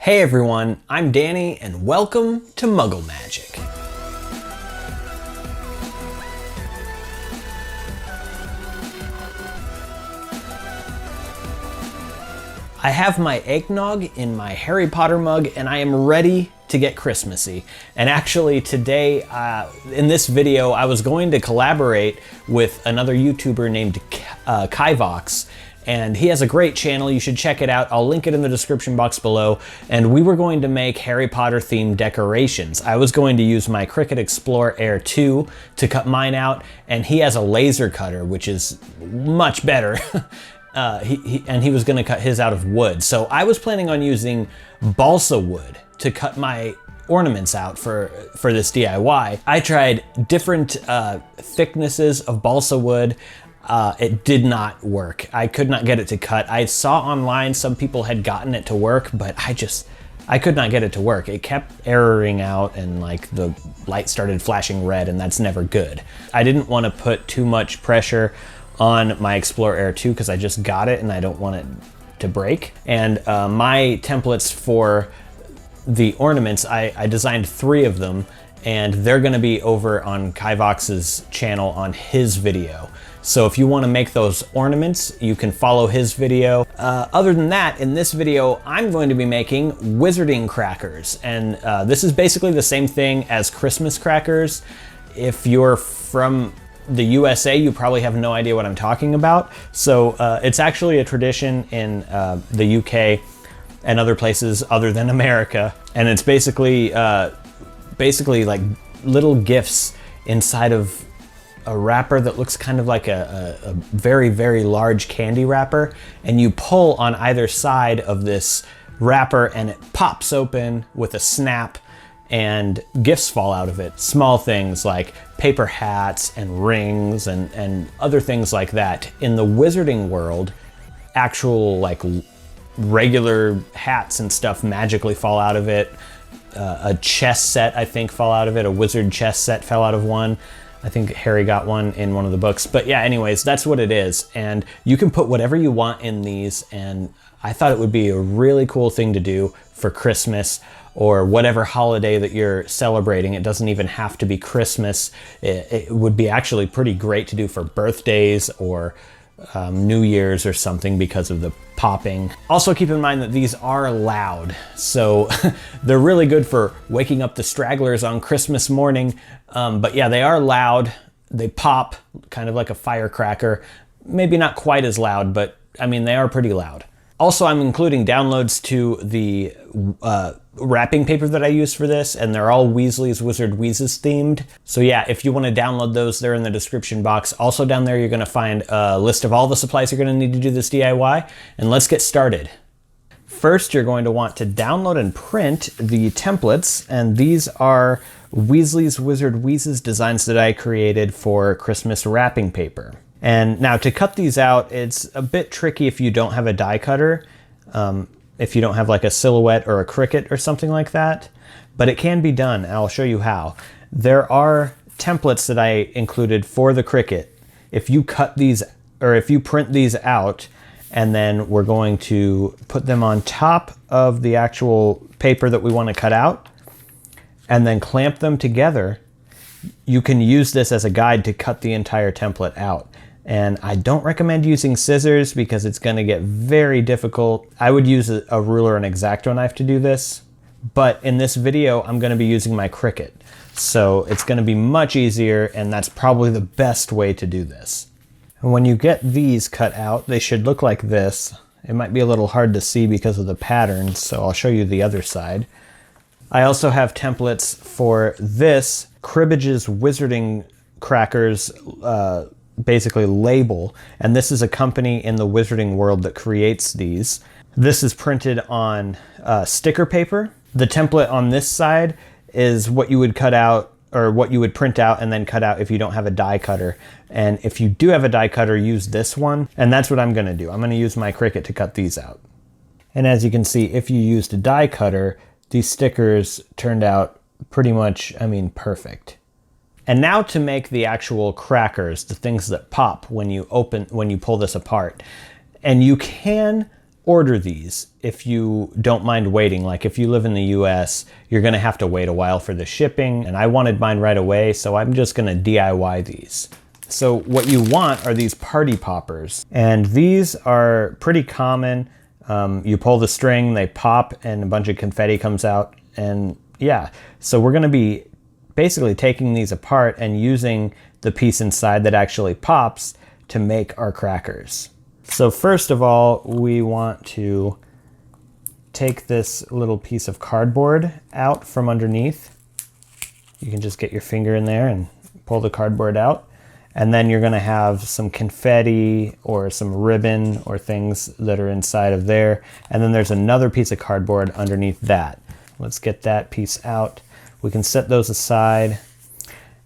Hey everyone, I'm Danny and welcome to Muggle Magic. I have my eggnog in my Harry Potter mug and I am ready to get Christmassy. And actually today, in this video, I was going to collaborate with another YouTuber named Kivox. And he has a great channel, you should check it out. I'll link it in the description box below. And we were going to make Harry Potter themed decorations. I was going to use my Cricut Explorer Air 2 to cut mine out, and he has a laser cutter, which is much better. He was gonna cut his out of wood. So I was planning on using balsa wood to cut my ornaments out for this DIY. I tried different thicknesses of balsa wood. It did not work. I could not get it to cut. I saw online some people had gotten it to work, but I could not get it to work. It kept erroring out and like the light started flashing red, and that's never good. I didn't want to put too much pressure on my Explorer Air 2 because I just got it and I don't want it to break. And my templates for the ornaments, I designed 3 of them, and they're gonna be over on Kivox's channel on his video. So if you wanna make those ornaments, you can follow his video. Other than that, in this video, I'm going to be making wizarding crackers. And this is basically the same thing as Christmas crackers. If you're from the USA, you probably have no idea what I'm talking about. So it's actually a tradition in the UK and other places other than America. And it's basically like little gifts inside of a wrapper that looks kind of like a very, very large candy wrapper. And you pull on either side of this wrapper and it pops open with a snap and gifts fall out of it. Small things like paper hats and rings and other things like that. In the wizarding world, actual like regular hats and stuff magically fall out of it. A chess set, I think, fell out of it. A wizard chess set fell out of one. I think Harry got one in one of the books. But yeah, anyways, that's what it is. And you can put whatever you want in these. And I thought it would be a really cool thing to do for Christmas or whatever holiday that you're celebrating. It doesn't even have to be Christmas. It would be actually pretty great to do for birthdays or New Year's or something because of the popping. Also keep in mind that these are loud, so they're really good for waking up the stragglers on Christmas morning. But yeah, they are loud. They pop kind of like a firecracker. Maybe not quite as loud, but I mean, they are pretty loud. Also, I'm including downloads to the wrapping paper that I use for this, and they're all Weasley's Wizard Wheezes themed. So yeah, if you want to download those, they're in the description box. Also down there, you're going to find a list of all the supplies you're going to need to do this DIY, and let's get started. First, you're going to want to download and print the templates, and these are Weasley's Wizard Wheezes designs that I created for Christmas wrapping paper. And now to cut these out, it's a bit tricky if you don't have a die cutter, if you don't have like a Silhouette or a Cricut or something like that, but it can be done. I'll show you how. There are templates that I included for the Cricut. If you cut these, or if you print these out, and then we're going to put them on top of the actual paper that we want to cut out, and then clamp them together, you can use this as a guide to cut the entire template out. And I don't recommend using scissors because it's going to get very difficult. I would use a ruler and X-Acto knife to do this, but in this video, I'm going to be using my Cricut. So it's going to be much easier, and that's probably the best way to do this. And when you get these cut out, they should look like this. It might be a little hard to see because of the patterns, so I'll show you the other side. I also have templates for this Cribbage's Wizarding Crackers basically label, and this is a company in the wizarding world that creates these. This is printed on sticker paper. The template on this side is what you would cut out, or what you would print out and then cut out if you don't have a die cutter. And if you do have a die cutter, use this one, and that's what I'm gonna do. I'm gonna use my Cricut to cut these out. And as you can see, if you used a die cutter, these stickers turned out pretty much, I mean, perfect. And now to make the actual crackers, the things that pop when you pull this apart. And you can order these if you don't mind waiting. Like if you live in the US, you're gonna have to wait a while for the shipping, and I wanted mine right away, so I'm just gonna DIY these. So what you want are these party poppers, and these are pretty common. You pull the string, they pop, and a bunch of confetti comes out, and yeah. So we're gonna be basically taking these apart and using the piece inside that actually pops to make our crackers. So first of all, we want to take this little piece of cardboard out from underneath. You can just get your finger in there and pull the cardboard out. And then you're gonna have some confetti or some ribbon or things that are inside of there. And then there's another piece of cardboard underneath that. Let's get that piece out. We can set those aside.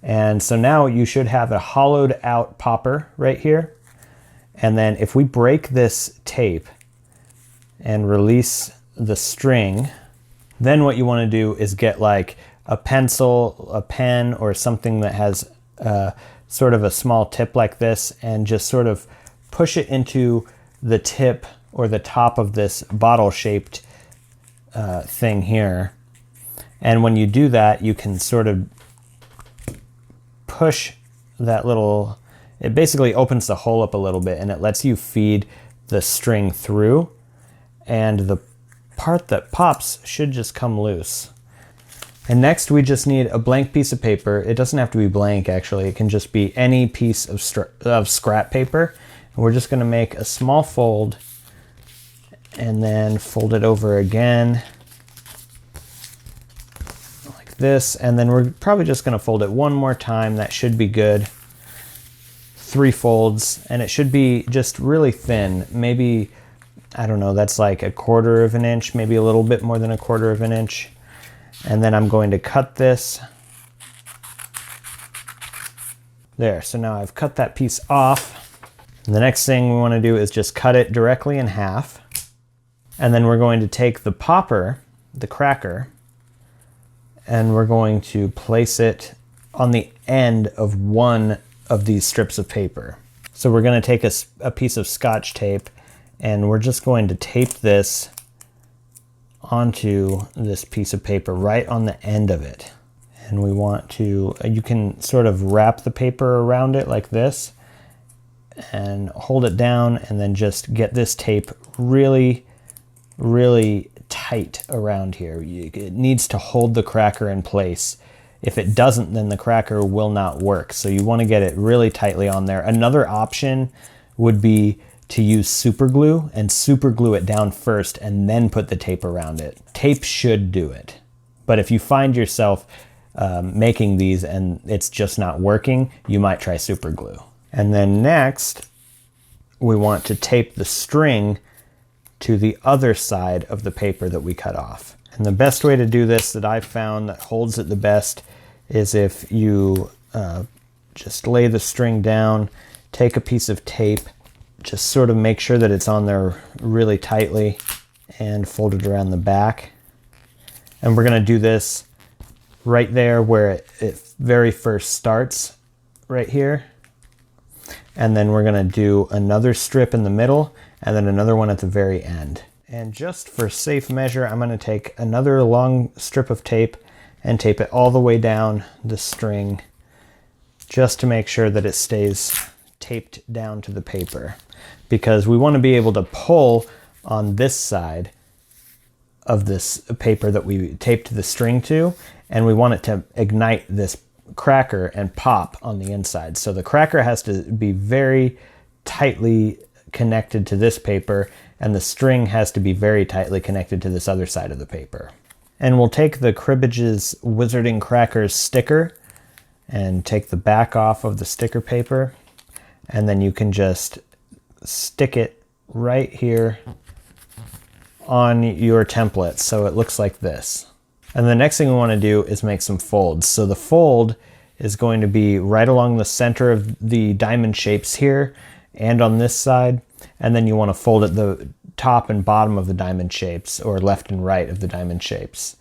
And so now you should have a hollowed out popper right here. And then if we break this tape and release the string, then what you want to do is get like a pencil, a pen, or something that has sort of a small tip like this, and just sort of push it into the tip or the top of this bottle-shaped thing here. And when you do that, you can sort of push that little, it basically opens the hole up a little bit, and it lets you feed the string through, and the part that pops should just come loose. And next we just need a blank piece of paper. It doesn't have to be blank, actually. It can just be any piece of scrap paper. And we're just gonna make a small fold and then fold it over again like this. And then we're probably just gonna fold it one more time. That should be good. 3 folds, and it should be just really thin. Maybe, I don't know, that's like 1/4 of an inch, maybe a little bit more than 1/4 of an inch. And then I'm going to cut this. There, so now I've cut that piece off. And the next thing we want to do is just cut it directly in half. And then we're going to take the popper, the cracker, and we're going to place it on the end of one of these strips of paper. So we're going to take a piece of Scotch tape, and we're just going to tape this onto this piece of paper right on the end of it. And we want to, you can sort of wrap the paper around it like this and hold it down, and then just get this tape really, really tight around here. It needs to hold the cracker in place. If it doesn't, then the cracker will not work. So you want to get it really tightly on there. Another option would be to use super glue and super glue it down first and then put the tape around it. Tape should do it. But if you find yourself making these and it's just not working, you might try super glue. And then next, we want to tape the string to the other side of the paper that we cut off. And the best way to do this that I've found that holds it the best is if you just lay the string down, take a piece of tape, just sort of make sure that it's on there really tightly, and fold it around the back. And we're gonna do this right there where it very first starts, right here. And then we're gonna do another strip in the middle, and then another one at the very end. And just for safe measure, I'm gonna take another long strip of tape and tape it all the way down the string, just to make sure that it stays taped down to the paper, because we want to be able to pull on this side of this paper that we taped the string to, and we want it to ignite this cracker and pop on the inside. So the cracker has to be very tightly connected to this paper, and the string has to be very tightly connected to this other side of the paper. And we'll take the Cribbage's Wizarding Crackers sticker and take the back off of the sticker paper, and then you can just stick it right here on your template so it looks like this. And the next thing we want to do is make some folds. So the fold is going to be right along the center of the diamond shapes here and on this side, and then you want to fold at the top and bottom of the diamond shapes, or left and right of the diamond shapes.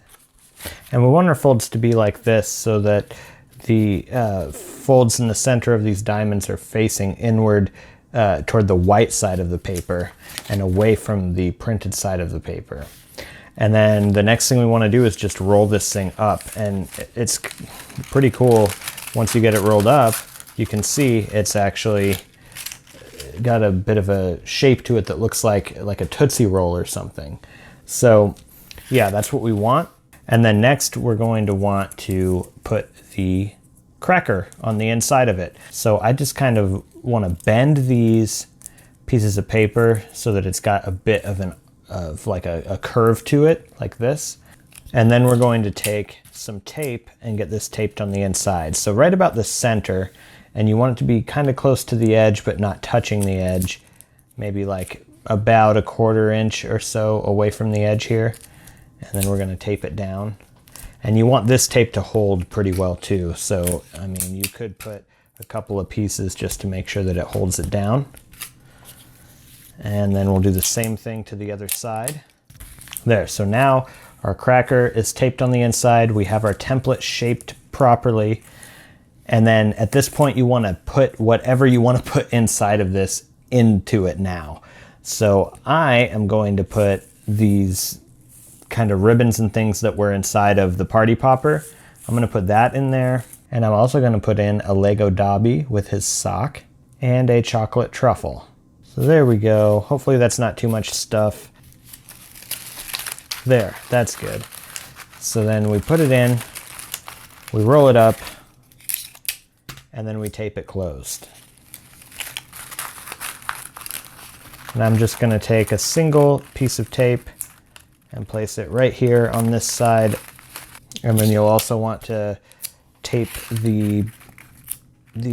And we want our folds to be like this so that the folds in the center of these diamonds are facing inward toward the white side of the paper and away from the printed side of the paper. And then the next thing we want to do is just roll this thing up, and it's pretty cool. Once you get it rolled up, you can see it's actually got a bit of a shape to it that looks like a Tootsie Roll or something. So yeah, that's what we want. And then next we're going to want to put the cracker on the inside of it. So I just kind of want to bend these pieces of paper so that it's got a bit of a curve to it, like this. And then we're going to take some tape and get this taped on the inside. So right about the center, and you want it to be kind of close to the edge but not touching the edge, maybe like about 1/4 inch or so away from the edge here. And then we're going to tape it down. And you want this tape to hold pretty well too. So, I mean, you could put a couple of pieces just to make sure that it holds it down. And then we'll do the same thing to the other side. There, so now our cracker is taped on the inside. We have our template shaped properly. And then at this point, you want to put whatever you want to put inside of this into it now. So I am going to put these kind of ribbons and things that were inside of the party popper. I'm going to put that in there. And I'm also going to put in a Lego Dobby with his sock and a chocolate truffle. So there we go. Hopefully that's not too much stuff. There, that's good. So then we put it in, we roll it up, and then we tape it closed. And I'm just going to take a single piece of tape and place it right here on this side. And then you'll also want to tape these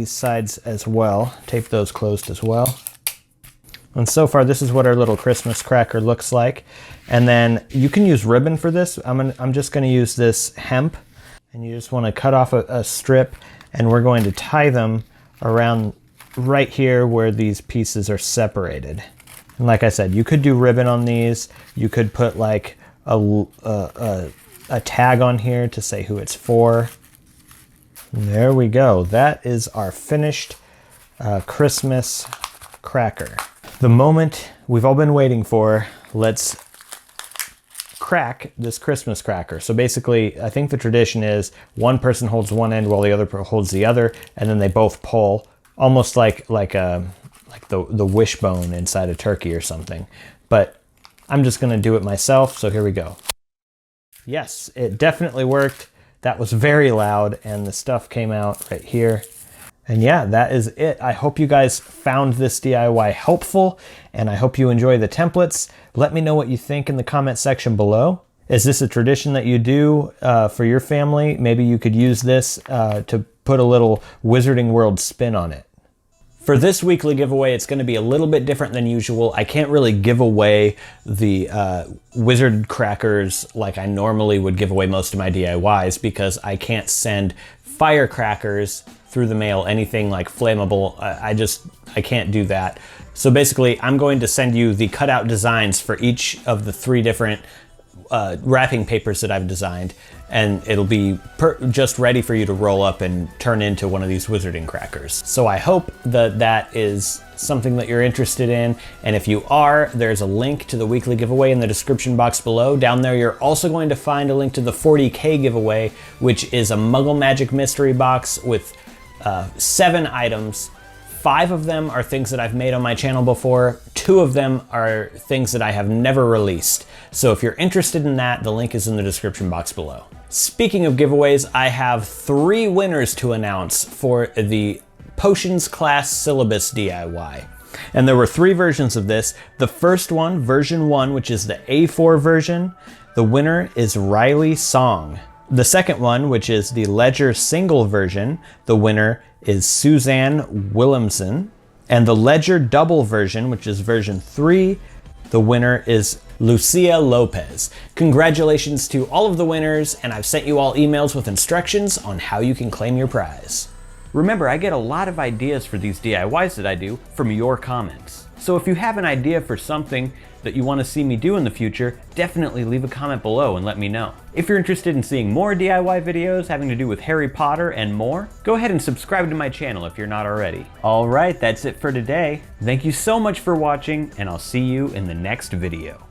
sides as well. Tape those closed as well. And so far, this is what our little Christmas cracker looks like. And then you can use ribbon for this. I'm just going to use this hemp. And you just want to cut off a strip, and we're going to tie them around right here where these pieces are separated. And like I said, you could do ribbon on these. You could put like a tag on here to say who it's for. And there we go. That is our finished Christmas cracker. The moment we've all been waiting for. Let's crack this Christmas cracker. So basically, I think the tradition is one person holds one end while the other holds the other, and then they both pull, almost like the wishbone inside a turkey or something. But I'm just gonna do it myself, so here we go. Yes, it definitely worked. That was very loud, and the stuff came out right here. And yeah, that is it. I hope you guys found this DIY helpful, and I hope you enjoy the templates. Let me know what you think in the comment section below. Is this a tradition that you do for your family? Maybe you could use this to put a little Wizarding World spin on it. For this weekly giveaway, it's going to be a little bit different than usual. I can't really give away the wizard crackers like I normally would give away most of my DIYs because I can't send firecrackers through the mail, anything like flammable. I can't do that. So basically, I'm going to send you the cutout designs for each of the 3 different wrapping papers that I've designed, and it'll be just ready for you to roll up and turn into one of these wizarding crackers. So I hope that that is something that you're interested in, and if you are, there's a link to the weekly giveaway in the description box below. Down there, you're also going to find a link to the 40K giveaway, which is a Muggle Magic mystery box with 7 items. 5 of them are things that I've made on my channel before. 2 of them are things that I have never released. So if you're interested in that, the link is in the description box below. Speaking of giveaways, I have 3 winners to announce for the Potions class syllabus DIY. And there were 3 versions of this. The first one, version 1, which is the A4 version, the winner is Riley Song. The second one, which is the Ledger single version, the winner is Suzanne Williamson. And the Ledger double version, which is version 3, the winner is Lucia Lopez. Congratulations to all of the winners, and I've sent you all emails with instructions on how you can claim your prize. Remember, I get a lot of ideas for these DIYs that I do from your comments. So if you have an idea for something that you want to see me do in the future, definitely leave a comment below and let me know. If you're interested in seeing more DIY videos having to do with Harry Potter and more, go ahead and subscribe to my channel if you're not already. All right, that's it for today. Thank you so much for watching, and I'll see you in the next video.